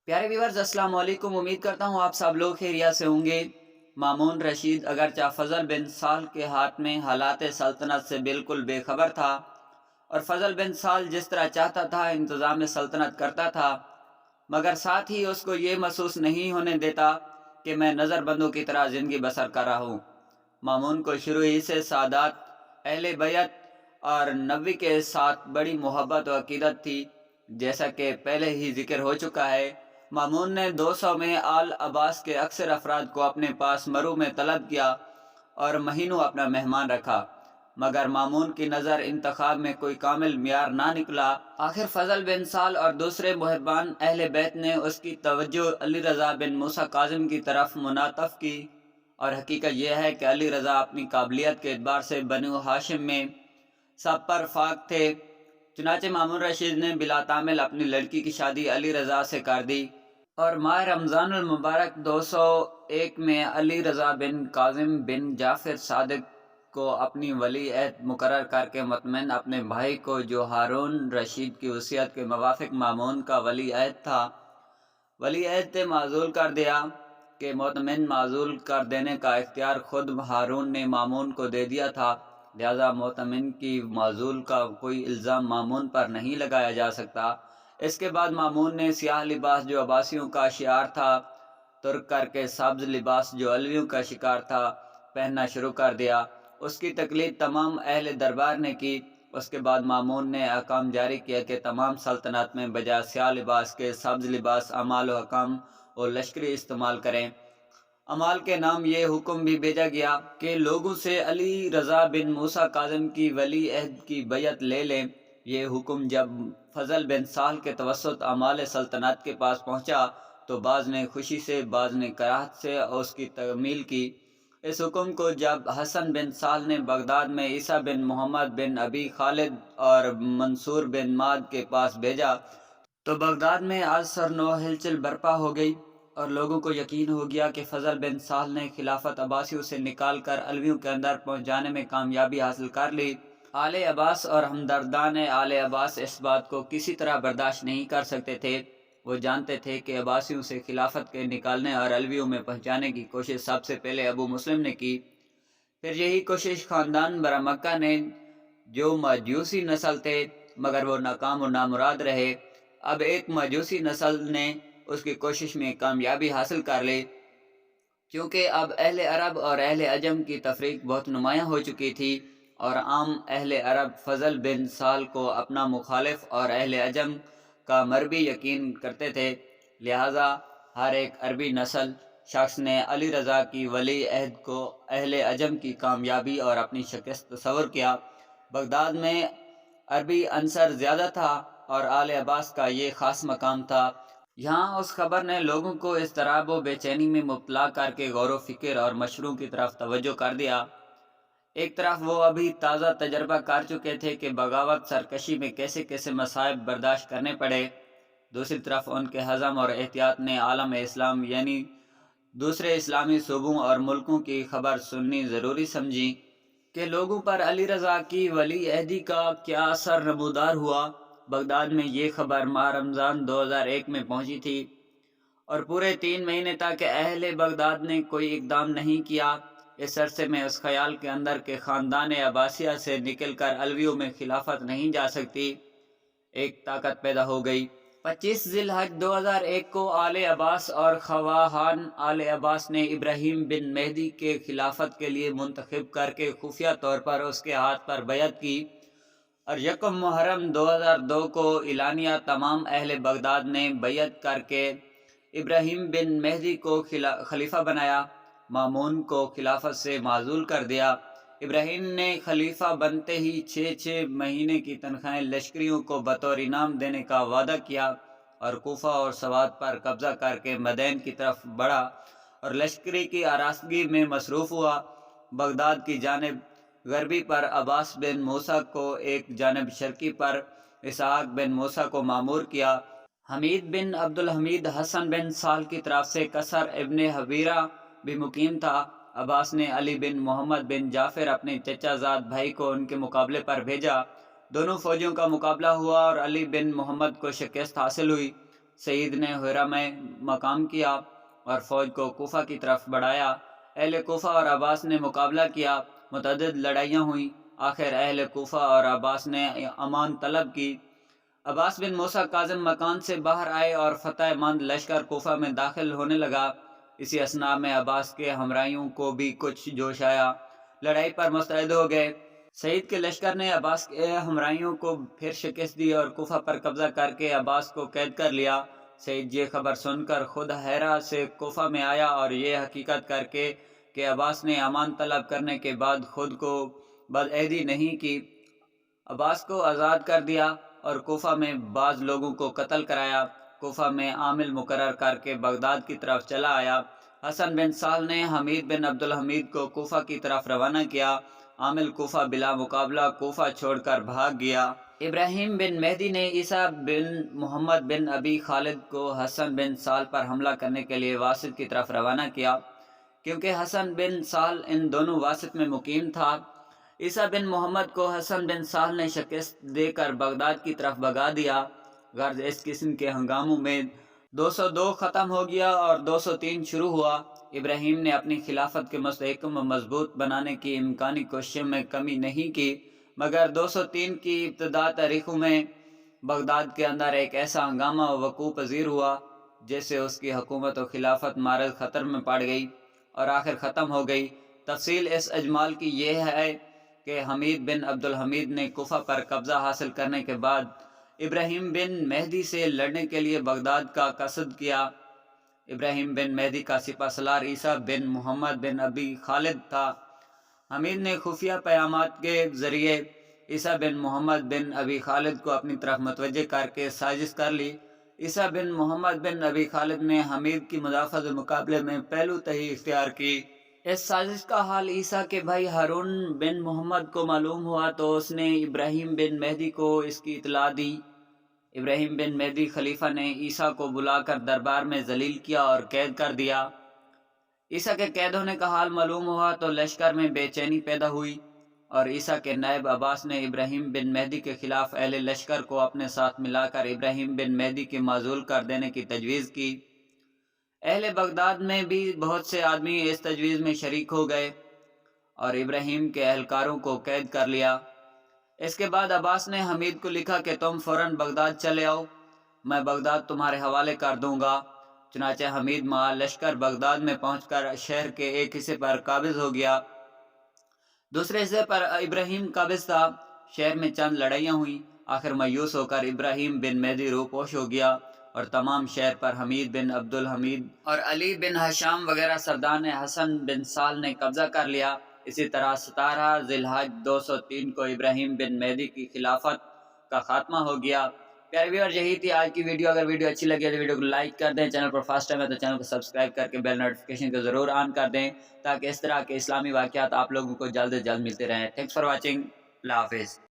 پیارے ویورز السلام علیکم، امید کرتا ہوں آپ سب لوگ خیریت سے ہوں گے۔ مامون رشید اگرچہ فضل بن سال کے ہاتھ میں حالات سلطنت سے بالکل بے خبر تھا اور فضل بن سال جس طرح چاہتا تھا انتظام سلطنت کرتا تھا، مگر ساتھ ہی اس کو یہ محسوس نہیں ہونے دیتا کہ میں نظر بندوں کی طرح زندگی بسر کر رہا ہوں۔ مامون کو شروع ہی سے سادات، اہل بیت اور نبی کے ساتھ بڑی محبت و عقیدت تھی۔ جیسا کہ پہلے ہی ذکر ہو چکا ہے، مامون نے 200 میں آل عباس کے اکثر افراد کو اپنے پاس مرو میں طلب کیا اور مہینوں اپنا مہمان رکھا، مگر مامون کی نظر انتخاب میں کوئی کامل معیار نہ نکلا۔ آخر فضل بن سال اور دوسرے محبان اہل بیت نے اس کی توجہ علی رضا بن موسیٰ کاظم کی طرف منعطف کی، اور حقیقت یہ ہے کہ علی رضا اپنی قابلیت کے اعتبار سے بنو ہاشم میں سب پر فاق تھے۔ چنانچہ مامون رشید نے بلا تعمل اپنی لڑکی کی شادی علی رضا سے کر دی اور ماہ رمضان المبارک 201 میں علی رضا بن کاظم بن جعفر صادق کو اپنی ولی عہد مقرر کر کے مطمئن اپنے بھائی کو، جو ہارون رشید کی وصیت کے موافق مامون کا ولی عہد تھا، ولی عہد سے معزول کر دیا کہ مطمئن معزول کر دینے کا اختیار خود ہارون نے مامون کو دے دیا تھا، لہذا مطمئن کی معزول کا کوئی الزام مامون پر نہیں لگایا جا سکتا۔ اس کے بعد مامون نے سیاہ لباس جو عباسیوں کا شعار تھا ترک کر کے سبز لباس جو علویوں کا شکار تھا پہننا شروع کر دیا۔ اس کی تقلید تمام اہل دربار نے کی۔ اس کے بعد مامون نے احکام جاری کیا کہ تمام سلطنت میں بجائے سیاہ لباس کے سبز لباس اعمال و حکام اور لشکری استعمال کریں۔ عمال کے نام یہ حکم بھی بھیجا گیا کہ لوگوں سے علی رضا بن موسیٰ کاظم کی ولی عہد کی بیعت لے لیں۔ یہ حکم جب فضل بن سال کے توسط اعمال سلطنت کے پاس پہنچا تو بعض نے خوشی سے، بعض نے کراہت سے اس کی تکمیل کی۔ اس حکم کو جب حسن بن سال نے بغداد میں عیسیٰ بن محمد بن ابی خالد اور منصور بن ماد کے پاس بھیجا تو بغداد میں از سر نو ہلچل برپا ہو گئی اور لوگوں کو یقین ہو گیا کہ فضل بن سال نے خلافت عباسیوں سے نکال کر علویوں کے اندر پہنچ جانے میں کامیابی حاصل کر لی۔ آل عباس اور ہمدردان آل عباس اس بات کو کسی طرح برداشت نہیں کر سکتے تھے۔ وہ جانتے تھے کہ عباسیوں سے خلافت کے نکالنے اور علویوں میں پہنچانے کی کوشش سب سے پہلے ابو مسلم نے کی، پھر یہی کوشش خاندان برا مکہ نے، جو مجوسی نسل تھے مگر وہ ناکام و نامراد رہے۔ اب ایک مجوسی نسل نے اس کی کوشش میں کامیابی حاصل کر لی، کیونکہ اب اہل عرب اور اہل عجم کی تفریق بہت نمایاں ہو چکی تھی اور عام اہل عرب فضل بن سال کو اپنا مخالف اور اہل عجم کا مربی یقین کرتے تھے، لہٰذا ہر ایک عربی نسل شخص نے علی رضا کی ولی عہد کو اہل عجم کی کامیابی اور اپنی شکست تصور کیا۔ بغداد میں عربی عنصر زیادہ تھا اور آل عباس کا یہ خاص مقام تھا۔ یہاں اس خبر نے لوگوں کو اضطراب و بے چینی میں مبتلا کر کے غور و فکر اور مشوروں کی طرف توجہ کر دیا۔ ایک طرف وہ ابھی تازہ تجربہ کر چکے تھے کہ بغاوت سرکشی میں کیسے کیسے مصائب برداشت کرنے پڑے، دوسری طرف ان کے حزم اور احتیاط نے عالم اسلام یعنی دوسرے اسلامی صوبوں اور ملکوں کی خبر سننی ضروری سمجھی کہ لوگوں پر علی رضا کی ولی عہدی کا کیا اثر نمودار ہوا۔ بغداد میں یہ خبر ماہ رمضان 2001 میں پہنچی تھی اور پورے 3 مہینے تک اہل بغداد نے کوئی اقدام نہیں کیا۔ اس عرصے میں اس خیال کے اندر کہ خاندان عباسیہ سے نکل کر علویوں میں خلافت نہیں جا سکتی، ایک طاقت پیدا ہو گئی۔ 25 ذی الحج 2001 کو آل عباس اور خواہان آل عباس نے ابراہیم بن مہدی کے خلافت کے لیے منتخب کر کے خفیہ طور پر اس کے ہاتھ پر بیعت کی اور 1 محرم 2002 کو اعلانیہ تمام اہل بغداد نے بیعت کر کے ابراہیم بن مہدی کو خلیفہ بنایا۔ مامون کو خلافت سے معزول کر دیا۔ ابراہیم نے خلیفہ بنتے ہی 6 مہینے کی تنخواہیں لشکریوں کو بطور انعام دینے کا وعدہ کیا اور کوفہ اور سوات پر قبضہ کر کے مدین کی طرف بڑھا اور لشکری کی آراستگی میں مصروف ہوا۔ بغداد کی جانب غربی پر عباس بن موسیٰ کو، ایک جانب شرقی پر اسحاق بن موسیٰ کو مامور کیا۔ حمید بن عبدالحمید حسن بن سال کی طرف سے قصر ابن حبیرہ بھی مقیم تھا۔ عباس نے علی بن محمد بن جعفر اپنے چچا زاد بھائی کو ان کے مقابلے پر بھیجا۔ دونوں فوجوں کا مقابلہ ہوا اور علی بن محمد کو شکست حاصل ہوئی۔ سعید نے حرا میں مقام کیا اور فوج کو کوفہ کی طرف بڑھایا۔ اہل کوفہ اور عباس نے مقابلہ کیا، متعدد لڑائیاں ہوئیں، آخر اہل کوفہ اور عباس نے امان طلب کی۔ عباس بن موسیٰ کاظم مکان سے باہر آئے اور فتح مند لشکر کوفہ میں داخل ہونے لگا۔ اسی اثناء میں عباس کے ہمراہیوں کو بھی کچھ جوش آیا، لڑائی پر مستعد ہو گئے۔ سعید کے لشکر نے عباس کے ہمراہیوں کو پھر شکست دی اور کوفہ پر قبضہ کر کے عباس کو قید کر لیا۔ سعید یہ خبر سن کر خود حرا سے کوفہ میں آیا اور یہ حقیقت کر کے کہ عباس نے امان طلب کرنے کے بعد خود کو بدعہدی نہیں کی، عباس کو آزاد کر دیا اور کوفہ میں بعض لوگوں کو قتل کرایا۔ کوفہ میں عامل مقرر کر کے بغداد کی طرف چلا آیا۔ حسن بن سہل نے حمید بن عبدالحمید کو کوفہ کی طرف روانہ کیا۔ عامل کوفہ بلا مقابلہ کوفہ چھوڑ کر بھاگ گیا۔ ابراہیم بن مہدی نے عیسیٰ بن محمد بن ابی خالد کو حسن بن سہل پر حملہ کرنے کے لیے واسط کی طرف روانہ کیا، کیونکہ حسن بن سہل ان دونوں واسط میں مقیم تھا۔ عیسیٰ بن محمد کو حسن بن سہل نے شکست دے کر بغداد کی طرف بھگا دیا۔ غرض اس قسم کے ہنگاموں میں 202 ختم ہو گیا اور 203 شروع ہوا۔ ابراہیم نے اپنی خلافت کے مستحکم و مضبوط بنانے کی امکانی کوششوں میں کمی نہیں کی، مگر 203 کی ابتدا تاریخوں میں بغداد کے اندر ایک ایسا ہنگامہ وقوع پذیر ہوا جس سے اس کی حکومت و خلافت معرض خطر میں پڑ گئی اور آخر ختم ہو گئی۔ تفصیل اس اجمال کی یہ ہے کہ حمید بن عبدالحمید نے کوفہ پر قبضہ حاصل کرنے کے بعد ابراہیم بن مہدی سے لڑنے کے لیے بغداد کا قصد کیا۔ ابراہیم بن مہدی کا سپہ سالار عیسیٰ بن محمد بن ابی خالد تھا۔ حمید نے خفیہ پیامات کے ذریعے عیسیٰ بن محمد بن ابی خالد کو اپنی طرف متوجہ کر کے سازش کر لی۔ عیسیٰ بن محمد بن ابی خالد نے حمید کی مدافعت و مقابلے میں پہلو تہی اختیار کی۔ اس سازش کا حال عیسیٰ کے بھائی ہارون بن محمد کو معلوم ہوا تو اس نے ابراہیم بن مہدی کو اس کی اطلاع دی۔ ابراہیم بن مہدی خلیفہ نے عیسیٰ کو بلا کر دربار میں ذلیل کیا اور قید کر دیا۔ عیسیٰ کے قید ہونے کا حال معلوم ہوا تو لشکر میں بے چینی پیدا ہوئی اور عیسیٰ کے نائب عباس نے ابراہیم بن مہدی کے خلاف اہل لشکر کو اپنے ساتھ ملا کر ابراہیم بن مہدی کی معزول کر دینے کی تجویز کی۔ اہل بغداد میں بھی بہت سے آدمی اس تجویز میں شریک ہو گئے اور ابراہیم کے اہلکاروں کو قید کر لیا۔ اس کے بعد عباس نے حمید کو لکھا کہ تم فوراً بغداد چلے آؤ، میں بغداد تمہارے حوالے کر دوں گا۔ چنانچہ حمید مع لشکر بغداد میں پہنچ کر شہر کے ایک حصے پر قابض ہو گیا، دوسرے حصے پر ابراہیم قابض تھا۔ شہر میں چند لڑائیاں ہوئیں، آخر مایوس ہو کر ابراہیم بن مہدی روپوش ہو گیا اور تمام شہر پر حمید بن عبدالحمید اور علی بن ہشام وغیرہ سردار حسن بن سہل نے قبضہ کر لیا۔ اسی طرح 17 ذی الحجہ 203 کو ابراہیم بن مہدی کی خلافت کا خاتمہ ہو گیا۔ پیارے ویور، یہی تھی آج کی ویڈیو۔ اگر ویڈیو اچھی لگی تو ویڈیو کو لائک کر دیں، چینل پر فرسٹ ٹائم ہے تو چینل کو سبسکرائب کر کے بیل نوٹیفکیشن کو ضرور آن کر دیں تاکہ اس طرح کے اسلامی واقعات آپ لوگوں کو جلد از جلد ملتے رہیں۔ تھینکس فار واچنگ، اللہ حافظ۔